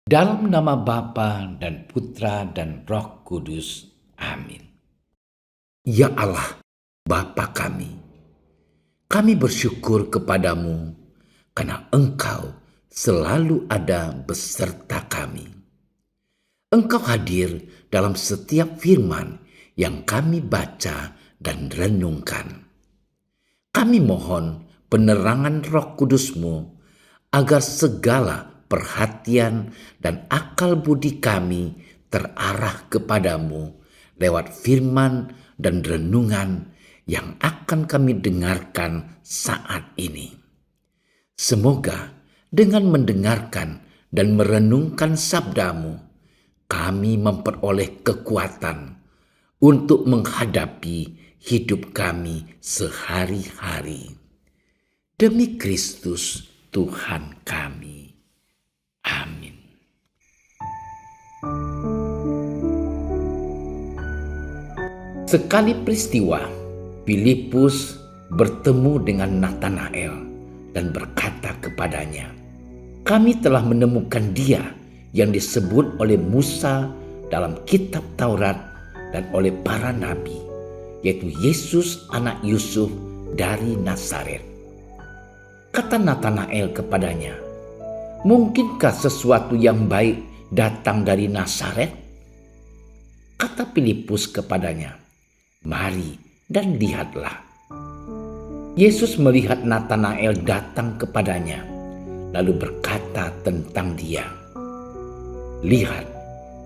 Dalam nama Bapa dan Putra dan Roh Kudus. Amin. Ya Allah, Bapa kami bersyukur kepadamu karena Engkau selalu ada beserta kami. Engkau hadir dalam setiap firman yang kami baca dan renungkan. Kami mohon penerangan Roh Kudus-Mu agar segala perhatian dan akal budi kami terarah kepadamu lewat firman dan renungan yang akan kami dengarkan saat ini. Semoga dengan mendengarkan dan merenungkan sabdamu, kami memperoleh kekuatan untuk menghadapi hidup kami sehari-hari. Demi Kristus Tuhan kami. Amin. Sekali peristiwa, Filipus bertemu dengan Natanael dan berkata kepadanya, "Kami telah menemukan Dia yang disebut oleh Musa dalam kitab Taurat dan oleh para nabi, yaitu Yesus anak Yusuf dari Nazaret." Kata Natanael kepadanya, "Mungkinkah sesuatu yang baik datang dari Nazaret?" Kata Filipus kepadanya, "Mari dan lihatlah." Yesus melihat Natanael datang kepadanya, lalu berkata tentang dia, "Lihat,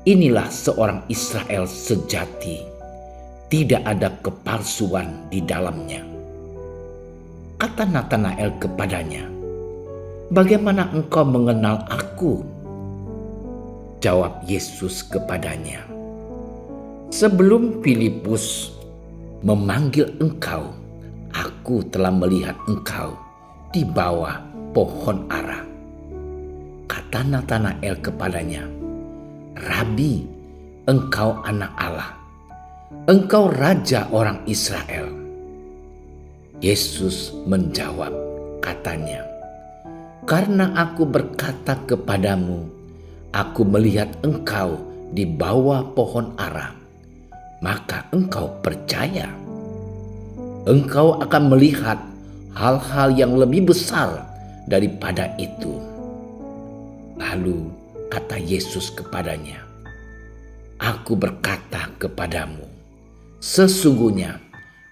inilah seorang Israel sejati, tidak ada kepalsuan di dalamnya." Kata Natanael kepadanya, "Bagaimana engkau mengenal aku?" Jawab Yesus kepadanya, "Sebelum Filipus memanggil engkau, aku telah melihat engkau di bawah pohon ara." Kata Natanael kepadanya, "Rabi, engkau anak Allah, engkau raja orang Israel." Yesus menjawab, katanya, "Karena aku berkata kepadamu, aku melihat engkau di bawah pohon ara, maka engkau percaya. Engkau akan melihat hal-hal yang lebih besar daripada itu." Lalu kata Yesus kepadanya, "Aku berkata kepadamu, sesungguhnya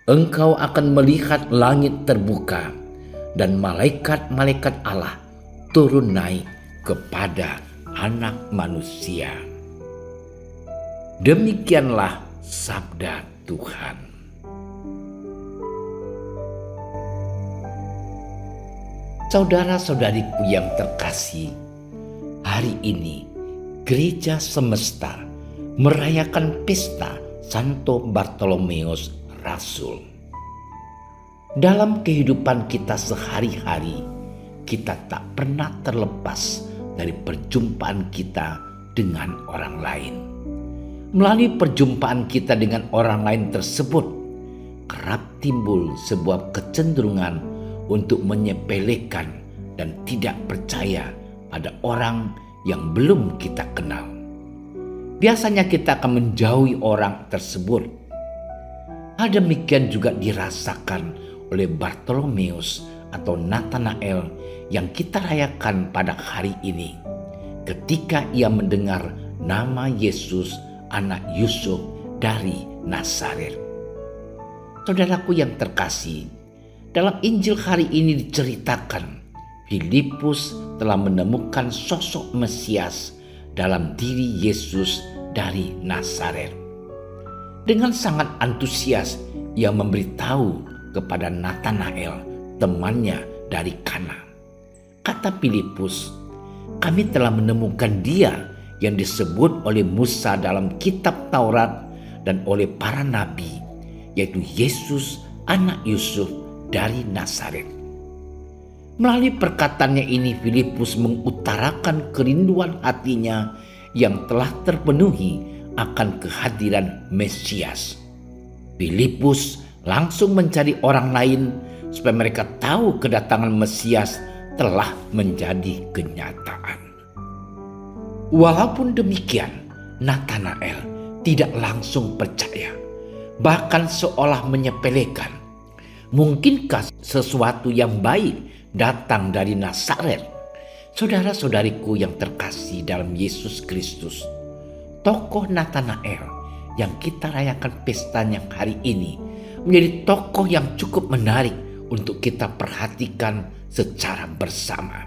engkau akan melihat langit terbuka dan malaikat-malaikat Allah turun naik kepada Anak Manusia." Demikianlah sabda Tuhan. Saudara-saudariku yang terkasih, hari ini Gereja Semesta merayakan pesta Santo Bartolomeus Rasul. Dalam kehidupan kita sehari-hari, kita tak pernah terlepas dari perjumpaan kita dengan orang lain. Melalui perjumpaan kita dengan orang lain tersebut, kerap timbul sebuah kecenderungan untuk menyepelekan dan tidak percaya pada orang yang belum kita kenal. Biasanya kita akan menjauhi orang tersebut. Hal demikian juga dirasakan oleh Bartolomeus atau Natanael yang kita rayakan pada hari ini, ketika ia mendengar nama Yesus anak Yusuf dari Nazaret. Saudaraku yang terkasih, dalam Injil hari ini diceritakan Filipus telah menemukan sosok Mesias dalam diri Yesus dari Nazaret. Dengan sangat antusias ia memberitahu kepada Natanael, temannya dari Kana. Kata Filipus, "Kami telah menemukan Dia yang disebut oleh Musa dalam kitab Taurat dan oleh para nabi, yaitu Yesus anak Yusuf dari Nazaret." Melalui perkataannya ini, Filipus mengutarakan kerinduan hatinya yang telah terpenuhi akan kehadiran Mesias. Filipus langsung mencari orang lain supaya mereka tahu kedatangan Mesias telah menjadi kenyataan. Walaupun demikian, Natanael tidak langsung percaya, bahkan seolah menyepelekan. Mungkinkah sesuatu yang baik datang dari Nazaret? Saudara-saudariku yang terkasih dalam Yesus Kristus, tokoh Natanael yang kita rayakan pestanya hari ini menjadi tokoh yang cukup menarik untuk kita perhatikan secara bersama.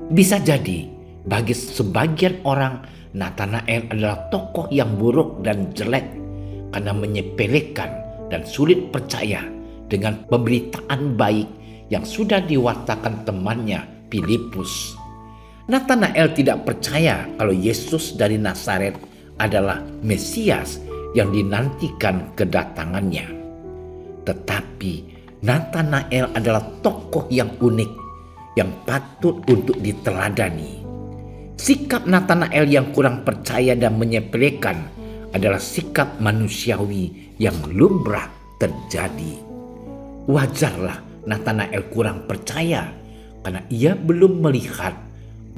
Bisa jadi bagi sebagian orang Natanael adalah tokoh yang buruk dan jelek karena menyepelekan dan sulit percaya dengan pemberitaan baik yang sudah diwartakan temannya Filipus. Natanael tidak percaya kalau Yesus dari Nazaret adalah Mesias yang dinantikan kedatangannya. Tetapi Natanael adalah tokoh yang unik yang patut untuk diteladani. Sikap Natanael yang kurang percaya dan menyepelekan adalah sikap manusiawi yang lumrah terjadi. Wajarlah Natanael kurang percaya karena ia belum melihat,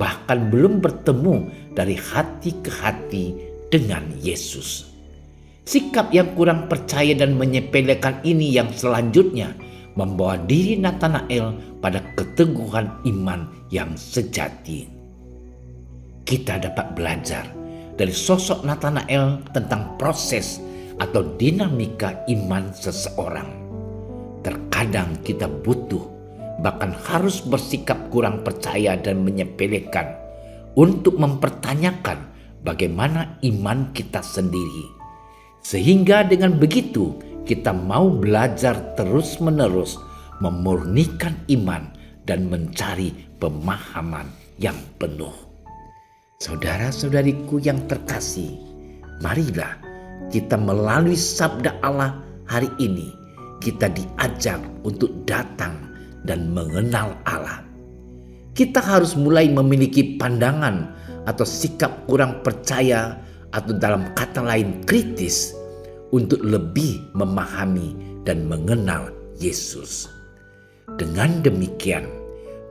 bahkan belum bertemu dari hati ke hati dengan Yesus. Sikap yang kurang percaya dan menyepelekan ini yang selanjutnya membawa diri Natanael pada keteguhan iman yang sejati. Kita dapat belajar dari sosok Natanael tentang proses atau dinamika iman seseorang. Terkadang kita butuh, bahkan harus bersikap kurang percaya dan menyepelekan untuk mempertanyakan bagaimana iman kita sendiri. Sehingga dengan begitu kita mau belajar terus-menerus memurnikan iman dan mencari pemahaman yang penuh. Saudara-saudariku yang terkasih, marilah kita melalui sabda Allah hari ini kita diajak untuk datang dan mengenal Allah. Kita harus mulai memiliki pandangan atau sikap kurang percaya atau dalam kata lain kritis untuk lebih memahami dan mengenal Yesus. Dengan demikian,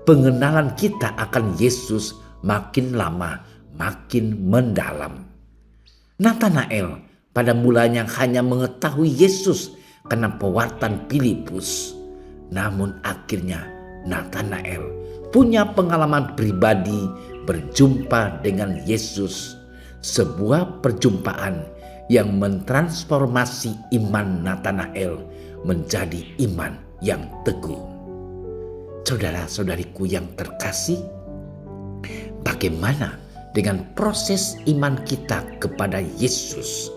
pengenalan kita akan Yesus makin lama makin mendalam. Natanael pada mulanya hanya mengetahui Yesus karena pewartaan Filipus. Namun akhirnya Natanael punya pengalaman pribadi berjumpa dengan Yesus. Sebuah perjumpaan yang mentransformasi iman Natanael menjadi iman yang teguh. Saudara-saudariku yang terkasih, bagaimana dengan proses iman kita kepada Yesus?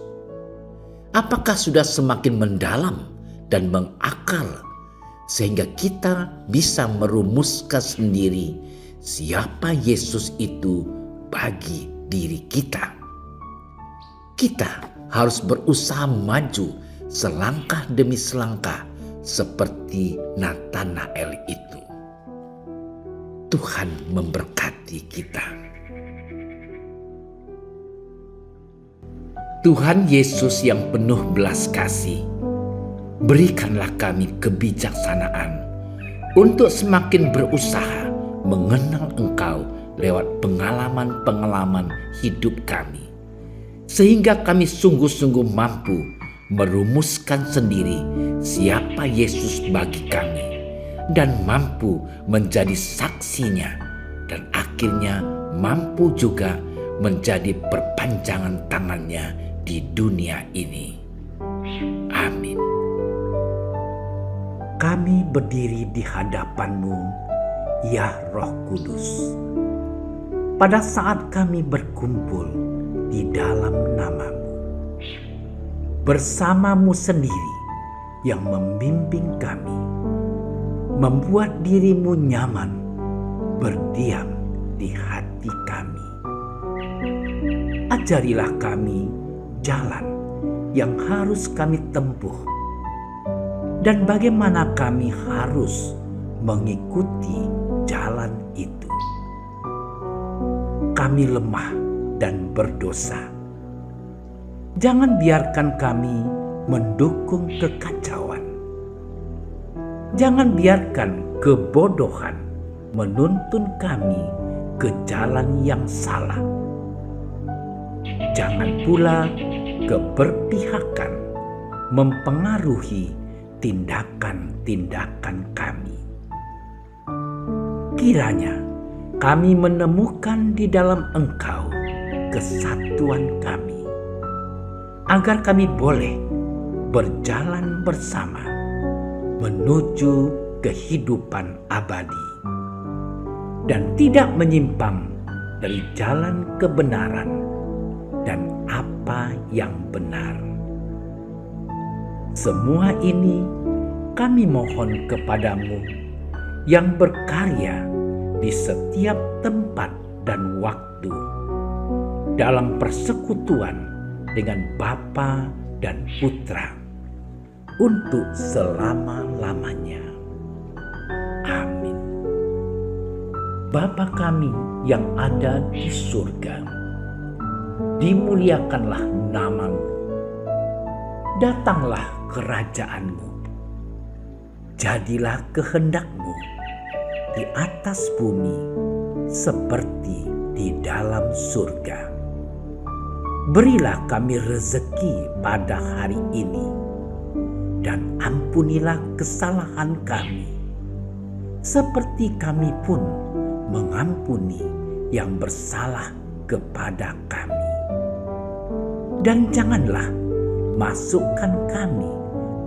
Apakah sudah semakin mendalam dan mengakar sehingga kita bisa merumuskan sendiri siapa Yesus itu bagi diri kita? Kita harus berusaha maju selangkah demi selangkah seperti Natanael itu. Tuhan memberkati kita. Tuhan Yesus yang penuh belas kasih, berikanlah kami kebijaksanaan untuk semakin berusaha mengenal Engkau lewat pengalaman-pengalaman hidup kami, sehingga kami sungguh-sungguh mampu merumuskan sendiri siapa Yesus bagi kami dan mampu menjadi saksinya, dan akhirnya mampu juga menjadi perpanjangan tangannya di dunia ini. Amin. Kami berdiri di hadapan-Mu, ya Roh Kudus, pada saat kami berkumpul di dalam nama-Mu. Bersama-Mu sendiri yang membimbing kami, membuat diri-Mu nyaman berdiam di hati kami. Ajarilah kami jalan yang harus kami tempuh dan bagaimana kami harus mengikuti jalan itu. Kami lemah dan berdosa. Jangan biarkan kami mendukung kekacauan. Jangan biarkan kebodohan menuntun kami ke jalan yang salah. Jangan pula keberpihakan mempengaruhi tindakan-tindakan kami. Kiranya kami menemukan di dalam Engkau kesatuan kami, agar kami boleh berjalan bersama menuju kehidupan abadi dan tidak menyimpang dari jalan kebenaran dan apa yang benar. Semua ini kami mohon kepadamu yang berkarya di setiap tempat dan waktu dalam persekutuan dengan Bapa dan Putra untuk selama-lamanya. Amin. Bapa kami yang ada di surga, dimuliakanlah nama-Mu. Datanglah kerajaan-Mu. Jadilah kehendak-Mu di atas bumi seperti di dalam surga. Berilah kami rezeki pada hari ini, dan ampunilah kesalahan kami, seperti kami pun mengampuni yang bersalah kepada kami. Dan janganlah masukkan kami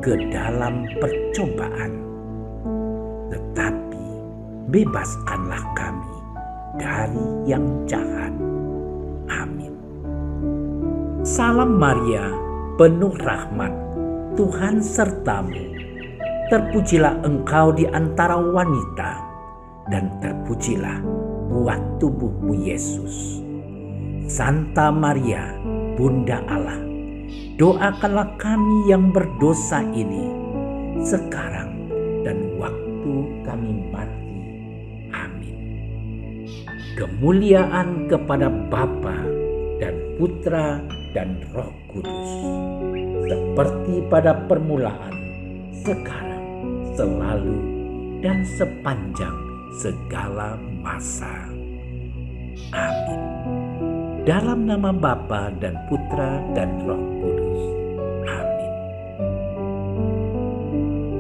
ke dalam percobaan, tetapi bebaskanlah kami dari yang jahat. Amin. Salam Maria, penuh rahmat, Tuhan sertamu. Terpujilah engkau di antara wanita, dan terpujilah buah tubuhmu Yesus. Santa Maria, Bunda Allah, doakanlah kami yang berdosa ini, sekarang dan waktu kami mati. Amin. Kemuliaan kepada Bapa dan Putra dan Roh Kudus, seperti pada permulaan, sekarang, selalu, dan sepanjang segala masa. Amin. Dalam nama Bapa dan Putra dan Roh Kudus. Amin.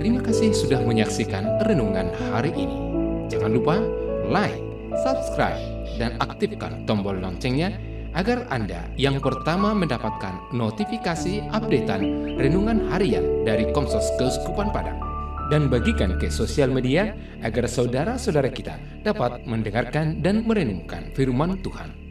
Terima kasih sudah menyaksikan renungan hari ini. Jangan lupa like, subscribe, dan aktifkan tombol loncengnya agar Anda yang pertama mendapatkan notifikasi updatean renungan harian dari Komsos Keuskupan Padang. Dan bagikan ke sosial media agar saudara-saudara kita dapat mendengarkan dan merenungkan firman Tuhan.